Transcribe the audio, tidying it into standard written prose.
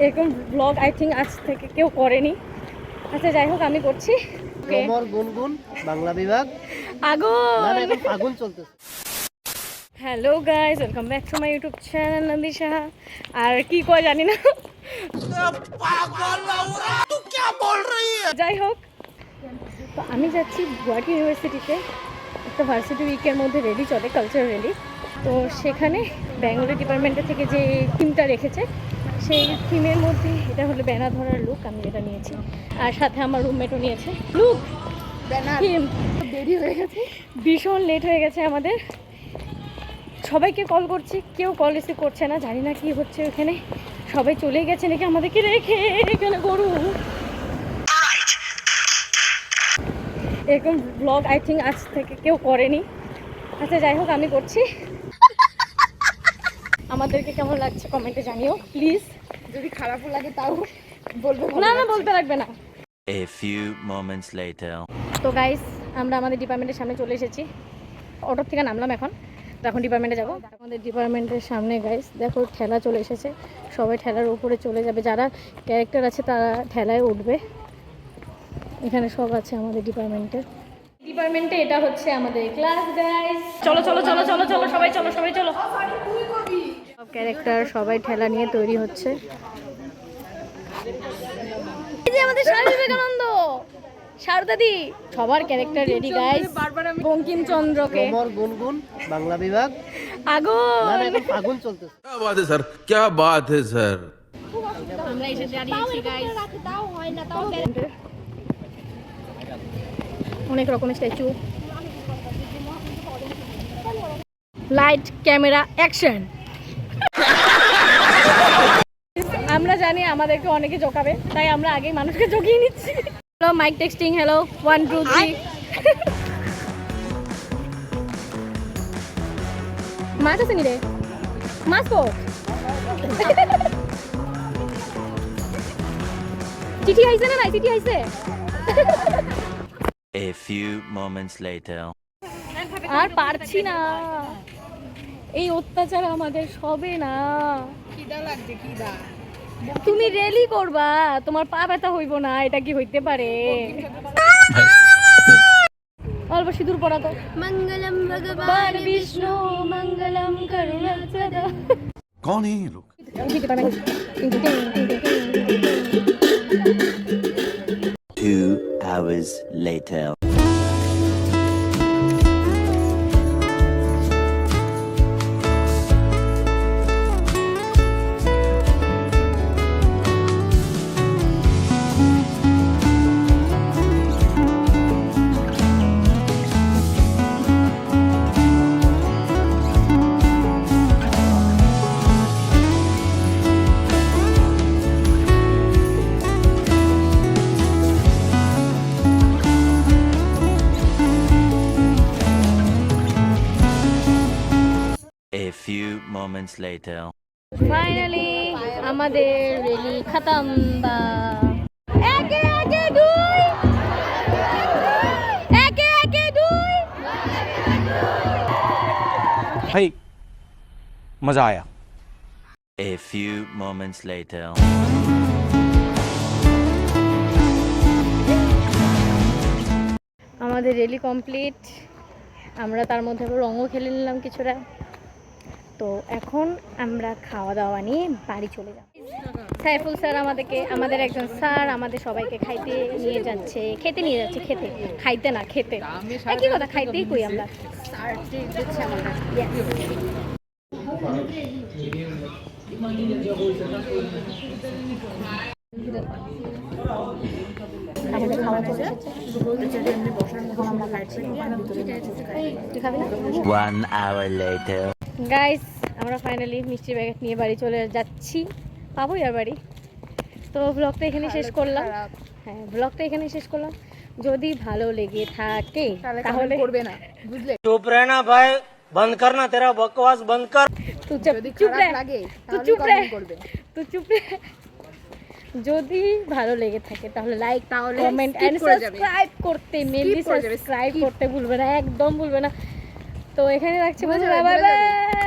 এরকম blog I think আজ থেকে কেউ করেনি। আচ্ছা যাই হোক আমি করছি। কোমর গুনগুন বাংলা বিভাগ আগুন না এখন আগুন চলতেছে। Hello guys, welcome back to my YouTube channel Nandi Saha. আর কি কয় জানি না, যাই হোক তো আমি যাচ্ছি গুয়াহাটি ইউনিভার্সিটিতে। একটা ভার্সিটি উইকের মধ্যে রেলি চলে, কালচারাল রেলি। তো সেখানে ব্যাঙ্গলি ডিপার্টমেন্টের থেকে যে থিমটা রেখেছে সেই থিমের মধ্যে এটা হলো ব্যানার ধরার লুক, আমি এটা নিয়েছি। আর সাথে আমার রুমমেটও নিয়েছে লুক ব্যানার। দেরি হয়ে গেছে, ভীষণ লেট হয়ে গেছে আমাদের। সবাইকে কল করছি, কেউ কল রিসিভ করছে না, জানি না কি হচ্ছে ওখানে। সবাই চলে গেছে নাকি আমাদেরকে রেখে এখানে গরু। এরকম ব্লগ আই থিঙ্ক আজ থেকে কেউ করেনি। আচ্ছা যাই হোক আমি করছি। আমাদেরকে কেমন লাগছে কমেন্টে জানিও প্লিজ। যদি খারাপও লাগে তাও বলবে। না না বলতে লাগবে না। A few moments later. তো গাইস আমরা আমাদের ডিপার্টমেন্টের সামনে চলে এসেছি। অটো থেকে নামলাম এখন, তো এখন ডিপার্টমেন্টে যাবো। আমাদের ডিপার্টমেন্টের সামনে গাইস দেখো ঠেলা চলে এসেছে, সবাই ঠেলার উপরে চলে যাবে। যারা ক্যারেক্টার আছে তারা ঠেলায় উঠবে। এখানে সব আছে আমাদের ডিপার্টমেন্টে। এটা হচ্ছে আমাদের ক্লাস গাইস। চলো চলো চলো চলো চলো সবাই চলো সবাই চলো। সব ক্যারেক্টার সবাই ঠেলা নিয়ে তৈরি হচ্ছে। এই যে আমাদের স্বামী বিবেকানন্দ, শারদাদি, সবার ক্যারেক্টার রেডি গাইস। বঙ্কিমচন্দ্রকে কোমর গুনগুন বাংলা বিভাগ আগুন না এখন আগুন চলতেছে। क्या बात है सर, क्या बात है सर। আমরা এসে দাঁড়িয়েছি গাইস। অনেক রকমের স্ট্যাচু, লাইট ক্যামেরা অ্যাকশন। আমরা জানি আমাদেরকে অনেকে জোকাবে, তাই আমরা আগেই মানুষকে জগিয়ে নিচ্ছি। Hello mic testing, hello 1 2 3। মাছ আছে নি রে, মাছ কো চিঠি আইছে না? নাই চিঠি আইছে। A few moments later. আর পারছি না, এই অত্যাচার আমাদের সবে না। খিদা লাগছে, খিদা। তুমি রেলি করবা, তোমার পা ব্যথা হইব না, এটা কি হইতে পারে? অল্প সিঁদুর পরা তো। মঙ্গলম ভগবান বিষ্ণু মঙ্গলম করুণাসদা। कौन है ये लोग? 2 hours later. A few moments later. Finally আমাদের রেলি খতম। বা একে একে দুই, একে একে দুই। भाई मजा आया। A few moments later. আমাদের রেলি কমপ্লিট। আমরা তার মধ্যে আবার রঙও খেলে নিলাম কিছুটা। তো এখন আমরা খাওয়া দাওয়া নিয়ে বাড়ি চলে যাব। সাইফুল স্যার আমাদের একজন স্যার আমাদের সবাইকে খেতে নিয়ে যাচ্ছে খেতে, খাইতে না খেতে। একই কথা, খাইতেই কই আমরা। আমাদের খাওয়া চলে এসেছে। তুই খাবি না? 1 hour later. গাইস আমরা ফাইনালি মিষ্টি প্যাকেট নিয়ে বাড়ি চলে যাচ্ছি, পাবোই আর বাড়ি। তো ব্লগটা এখানে শেষ করলাম। হ্যাঁ ব্লগটা এখানে শেষ করলাম। যদি ভালো লেগে থাকে তাহলে করবে না, বুঝলে? চুপ रहना भाई, बंद करना तेरा बकवास बंद कर। তুই যদি চুপ রে, খারাপ লাগে তুই তাহলে চুপ রে, কমেন্ট করবে। তুই চুপ রে। যদি ভালো লেগে থাকে তাহলে লাইক, তাহলে কমেন্ট skip এন্ড করে যাবে। সাবস্ক্রাইব করতে, মেনলি করে যাবে, সাবস্ক্রাইব skip। করতে ভুলবে না, একদম ভুলবে না। তো এখানে রাখছি, ভুলে বাই যাবে, বাই।